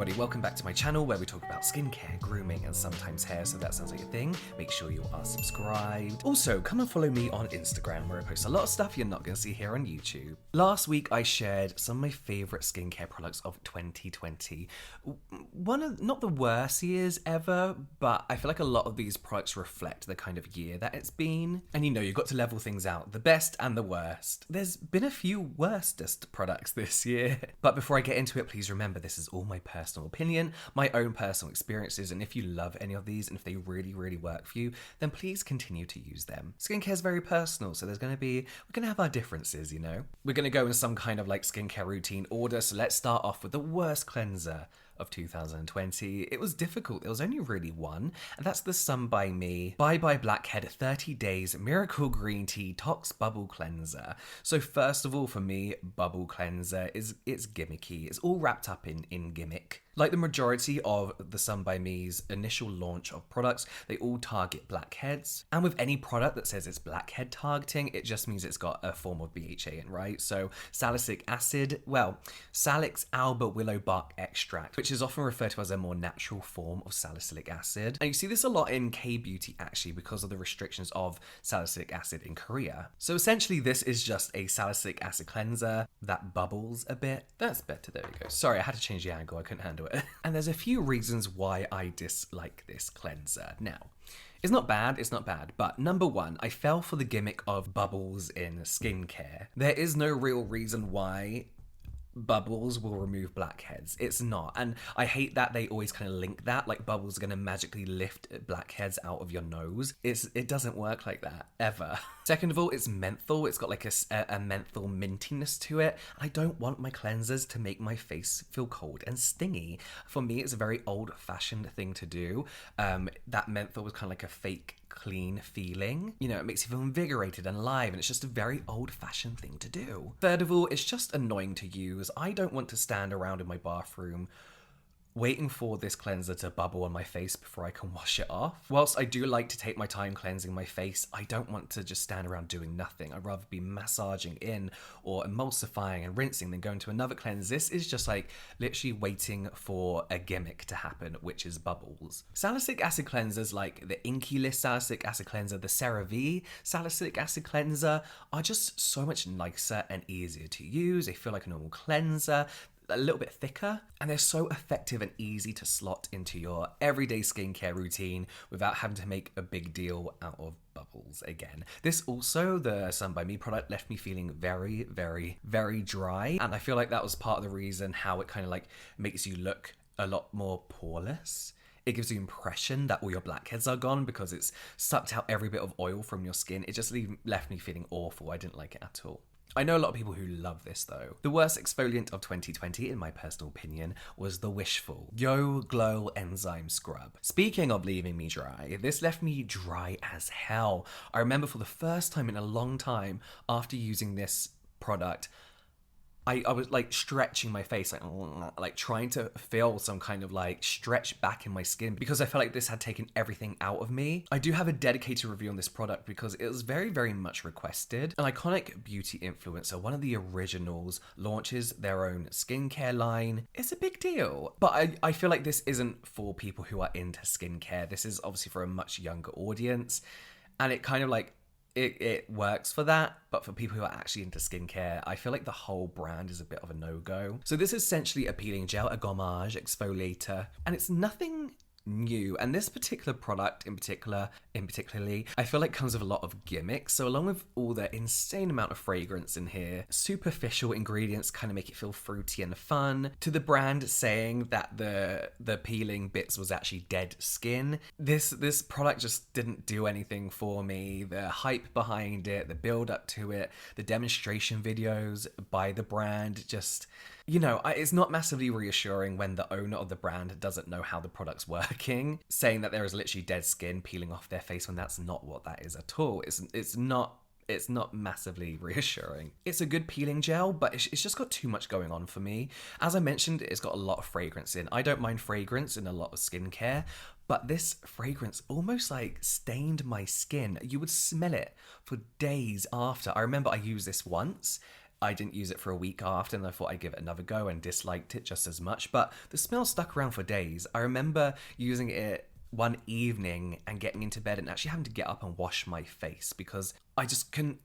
everybody, welcome back to my channel where we talk about skincare, grooming, and sometimes hair, so that sounds like a thing. Make sure you are subscribed. Also, come and follow me on Instagram where I post a lot of stuff you're not going to see here on YouTube. Last week I shared some of my favourite skincare products of 2020. Not the worst years ever, but I feel like a lot of these products reflect the kind of year that it's been. And you know, you've got to level things out, the best and the worst. There's been a few worstest products this year. But before I get into it, please remember this is all my personal opinion, my own personal experiences, and if you love any of these and if they really, really work for you, then please continue to use them. Skincare is very personal, so we're gonna have our differences, you know? We're gonna go in some kind of like skincare routine order, so let's start off with the worst cleanser of 2020. It was difficult. There was only really one, and that's the Sun by Me Bye Bye Blackhead 30 Days Miracle Green Tea Tox Bubble Cleanser. So first of all, for me, bubble cleanser it's gimmicky. It's all wrapped up in gimmick. Like the majority of the Sun by Me's initial launch of products, they all target blackheads. And with any product that says it's blackhead targeting, it just means it's got a form of BHA in, right? So salicylic acid, Salix alba willow bark extract, which is often referred to as a more natural form of salicylic acid. And you see this a lot in K-beauty actually because of the restrictions of salicylic acid in Korea. So essentially this is just a salicylic acid cleanser that bubbles a bit. That's better, there we go. Sorry, I had to change the angle, I couldn't handle it. And there's a few reasons why I dislike this cleanser. Now, it's not bad, but number one, I fell for the gimmick of bubbles in skincare. There is no real reason why bubbles will remove blackheads. It's not. And I hate that they always kind of link that, like bubbles are going to magically lift blackheads out of your nose. It doesn't work like that, ever. Second of all, it's menthol. It's got like a menthol mintiness to it. I don't want my cleansers to make my face feel cold and stingy. For me, it's a very old-fashioned thing to do. That menthol was kind of like a fake clean feeling. You know, it makes you feel invigorated and alive, and it's just a very old-fashioned thing to do. Third of all, it's just annoying to use. I don't want to stand around in my bathroom waiting for this cleanser to bubble on my face before I can wash it off. Whilst I do like to take my time cleansing my face, I don't want to just stand around doing nothing. I'd rather be massaging in or emulsifying and rinsing than going to another cleanse. This is just like literally waiting for a gimmick to happen, which is bubbles. Salicylic acid cleansers like the Inky List Salicylic Acid Cleanser, the CeraVe Salicylic Acid Cleanser are just so much nicer and easier to use. They feel like a normal cleanser, a little bit thicker, and they're so effective and easy to slot into your everyday skincare routine without having to make a big deal out of bubbles again. This also, the Sun by Me product, left me feeling very, very, very dry, and I feel like that was part of the reason how it kind of like makes you look a lot more poreless. It gives you the impression that all your blackheads are gone because it's sucked out every bit of oil from your skin. It just left me feeling awful. I didn't like it at all. I know a lot of people who love this though. The worst exfoliant of 2020, in my personal opinion, was the Wishful Yo Glow Enzyme Scrub. Speaking of leaving me dry, this left me dry as hell. I remember for the first time in a long time after using this product, I was like stretching my face, like trying to feel some kind of like stretch back in my skin because I felt like this had taken everything out of me. I do have a dedicated review on this product because it was very, very much requested. An iconic beauty influencer, one of the originals, launches their own skincare line. It's a big deal. But I feel like this isn't for people who are into skincare. This is obviously for a much younger audience. And it kind of like, it works for that, but for people who are actually into skincare, I feel like the whole brand is a bit of a no-go. So this is essentially a peeling gel, a gommage exfoliator, and it's nothing new. And this particular product particularly, I feel like comes with a lot of gimmicks. So along with all the insane amount of fragrance in here, superficial ingredients kind of make it feel fruity and fun, to the brand saying that the peeling bits was actually dead skin. This product just didn't do anything for me. The hype behind it, the build up to it, the demonstration videos by the brand just, you know, it's not massively reassuring when the owner of the brand doesn't know how the product's working, saying that there is literally dead skin peeling off their face when that's not what that is at all. It's not massively reassuring. It's a good peeling gel, but it's just got too much going on for me. As I mentioned, it's got a lot of fragrance in. I don't mind fragrance in a lot of skincare, but this fragrance almost like stained my skin. You would smell it for days after. I remember I used this once I didn't use it for a week after, and I thought I'd give it another go and disliked it just as much. But the smell stuck around for days. I remember using it one evening and getting into bed and actually having to get up and wash my face because I couldn't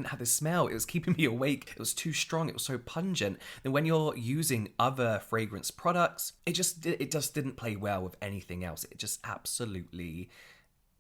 have this smell. It was keeping me awake. It was too strong. It was so pungent. And when you're using other fragrance products, it just didn't play well with anything else. It just absolutely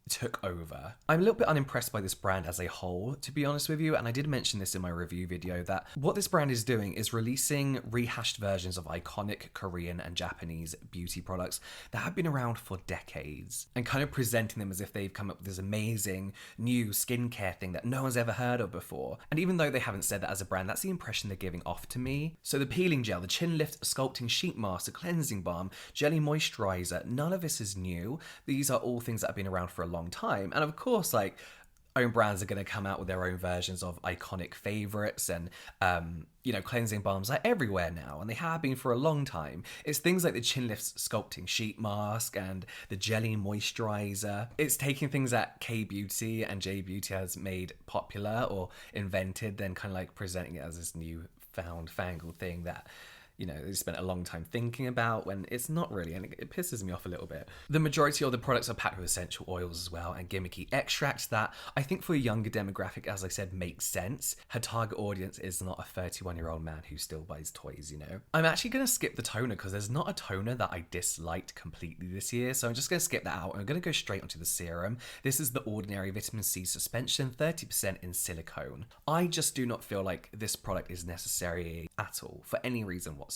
took over. I'm a little bit unimpressed by this brand as a whole, to be honest with you, and I did mention this in my review video that what this brand is doing is releasing rehashed versions of iconic Korean and Japanese beauty products that have been around for decades and kind of presenting them as if they've come up with this amazing new skincare thing that no one's ever heard of before. And even though they haven't said that as a brand, that's the impression they're giving off to me. So the peeling gel, the chin lift sculpting sheet mask, the cleansing balm, jelly moisturizer, none of this is new. These are all things that have been around for a long time, and of course, like, own brands are going to come out with their own versions of iconic favorites, and cleansing balms are everywhere now, and they have been for a long time. It's things like the Chin Lift sculpting sheet mask and the jelly moisturizer. It's taking things that K-beauty and J-beauty has made popular or invented, then kind of like presenting it as this new fangled thing that they spent a long time thinking about when it's not really, and it pisses me off a little bit. The majority of the products are packed with essential oils as well and gimmicky extracts that I think for a younger demographic, as I said, makes sense. Her target audience is not a 31-year-old man who still buys toys, I'm actually going to skip the toner because there's not a toner that I disliked completely this year, so I'm just going to skip that out and I'm going to go straight onto the serum. This is the Ordinary Vitamin C Suspension, 30% in silicone. I just do not feel like this product is necessary at all for any reason whatsoever.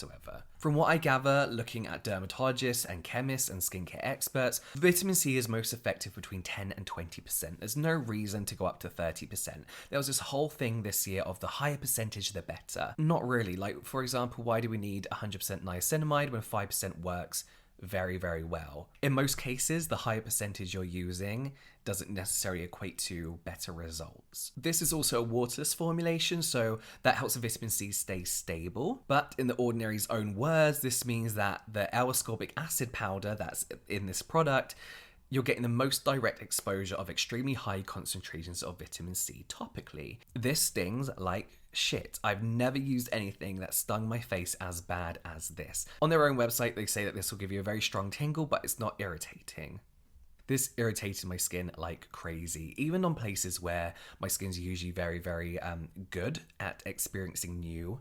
From what I gather, looking at dermatologists and chemists and skincare experts, vitamin C is most effective between 10 and 20%. There's no reason to go up to 30%. There was this whole thing this year of the higher percentage, the better. Not really. Like, for example, why do we need 100% niacinamide when 5% works very, very well? In most cases, the higher percentage you're using doesn't necessarily equate to better results. This is also a waterless formulation, so that helps the vitamin C stay stable. But in the Ordinary's own words, this means that the L-ascorbic acid powder that's in this product, you're getting the most direct exposure of extremely high concentrations of vitamin C topically. This stings like shit. I've never used anything that stung my face as bad as this. On their own website, they say that this will give you a very strong tingle, but it's not irritating. This irritated my skin like crazy, even on places where my skin's usually very, very good at experiencing new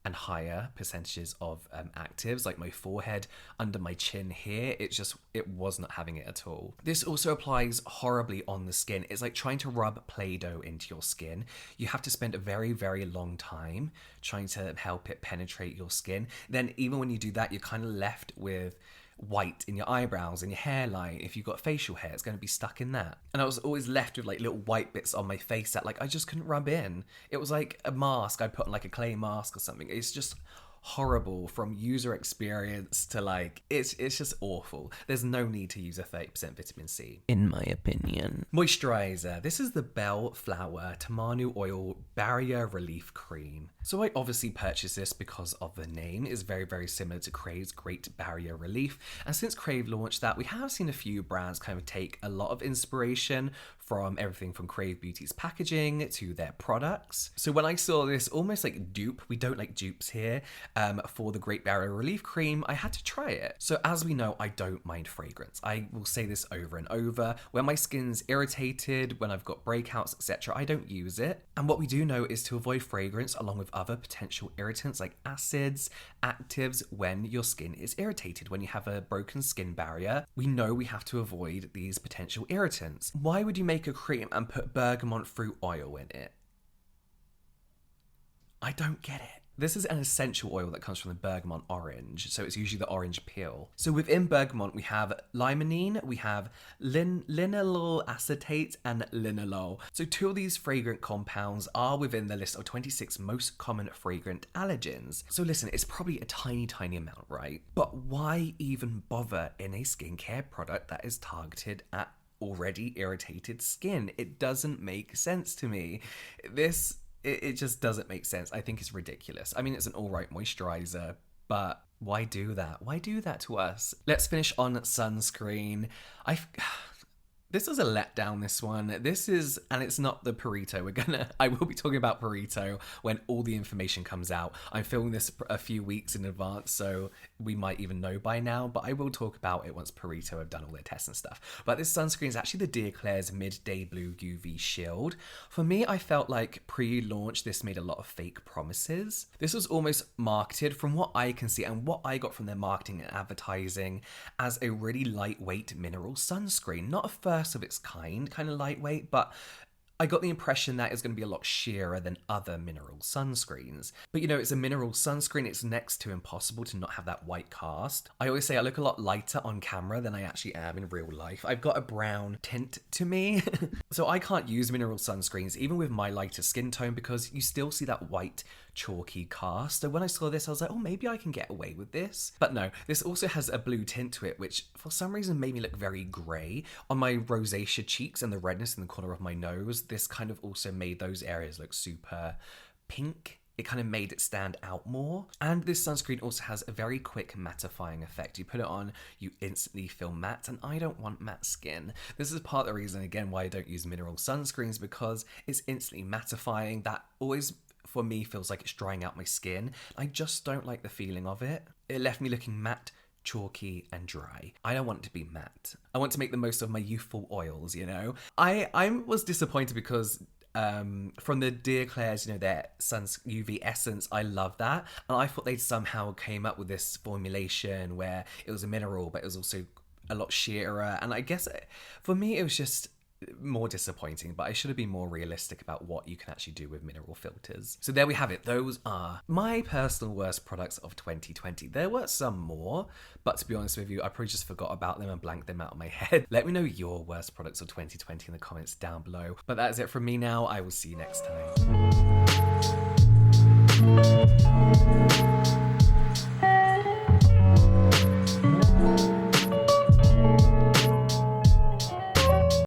and higher percentages of actives, like my forehead, under my chin here. It was not having it at all. This also applies horribly on the skin. It's like trying to rub Play-Doh into your skin. You have to spend a very, very long time trying to help it penetrate your skin. Then even when you do that, you're kind of left with white in your eyebrows and your hairline. If you've got facial hair, it's going to be stuck in that. And I was always left with like little white bits on my face that like I just couldn't rub in. It was like a mask I put on, like a clay mask or something. It's just horrible from user experience to like, it's just awful. There's no need to use a 30% vitamin C, in my opinion. Moisturizer. This is the Bellflower Tamanu Oil Barrier Relief Cream. So I obviously purchased this because of the name. It's very, very similar to Crave's Great Barrier Relief. And since Crave launched that, we have seen a few brands kind of take a lot of inspiration from everything from Crave Beauty's packaging to their products. So when I saw this almost like dupe, we don't like dupes here, for the Great Barrier Relief Cream, I had to try it. So as we know, I don't mind fragrance. I will say this over and over. When my skin's irritated, when I've got breakouts, etc., I don't use it. And what we do know is to avoid fragrance along with other potential irritants like acids, actives when your skin is irritated. When you have a broken skin barrier, we know we have to avoid these potential irritants. Why would you make a cream and put bergamot fruit oil in it? I don't get it. This is an essential oil that comes from the bergamot orange, so it's usually the orange peel. So within bergamot, we have limonene, we have linalool acetate, and linalool. So 2 of these fragrant compounds are within the list of 26 most common fragrant allergens. So listen, it's probably a tiny, tiny amount, right? But why even bother in a skincare product that is targeted at already irritated skin? It doesn't make sense to me. It just doesn't make sense. I think it's ridiculous. I mean, it's an alright moisturizer, but why do that? Why do that to us? Let's finish on sunscreen. This was a letdown, this one. This is, and it's not the Purito. I will be talking about Purito when all the information comes out. I'm filming this a few weeks in advance, so we might even know by now, but I will talk about it once Purito have done all their tests and stuff. But this sunscreen is actually the Dear Claire's Midday Blue UV Shield. For me, I felt like pre-launch this made a lot of fake promises. This was almost marketed, from what I can see and what I got from their marketing and advertising, as a really lightweight mineral sunscreen. Not a first of its kind of lightweight, but I got the impression that it's going to be a lot sheerer than other mineral sunscreens. But you know, it's a mineral sunscreen, it's next to impossible to not have that white cast. I always say I look a lot lighter on camera than I actually am in real life. I've got a brown tint to me, so I can't use mineral sunscreens even with my lighter skin tone because you still see that white chalky cast. So when I saw this, I was like, oh, maybe I can get away with this. But no, this also has a blue tint to it, which for some reason made me look very grey. On my rosacea cheeks and the redness in the corner of my nose, this kind of also made those areas look super pink. It kind of made it stand out more. And this sunscreen also has a very quick mattifying effect. You put it on, you instantly feel matte, and I don't want matte skin. This is part of the reason, again, why I don't use mineral sunscreens, because it's instantly mattifying. That always, for me, feels like it's drying out my skin. I just don't like the feeling of it. It left me looking matte, chalky and dry. I don't want it to be matte. I want to make the most of my youthful oils, you know? I was disappointed because from the Dear Claire's, you know, their Sun's UV Essence, I love that. And I thought they'd somehow came up with this formulation where it was a mineral, but it was also a lot sheerer. And I guess for me, it was just more disappointing, but I should have been more realistic about what you can actually do with mineral filters. So there we have it. Those are my personal worst products of 2020. There were some more, but to be honest with you, I probably just forgot about them and blanked them out of my head. Let me know your worst products of 2020 in the comments down below. But that's it from me now. I will see you next time.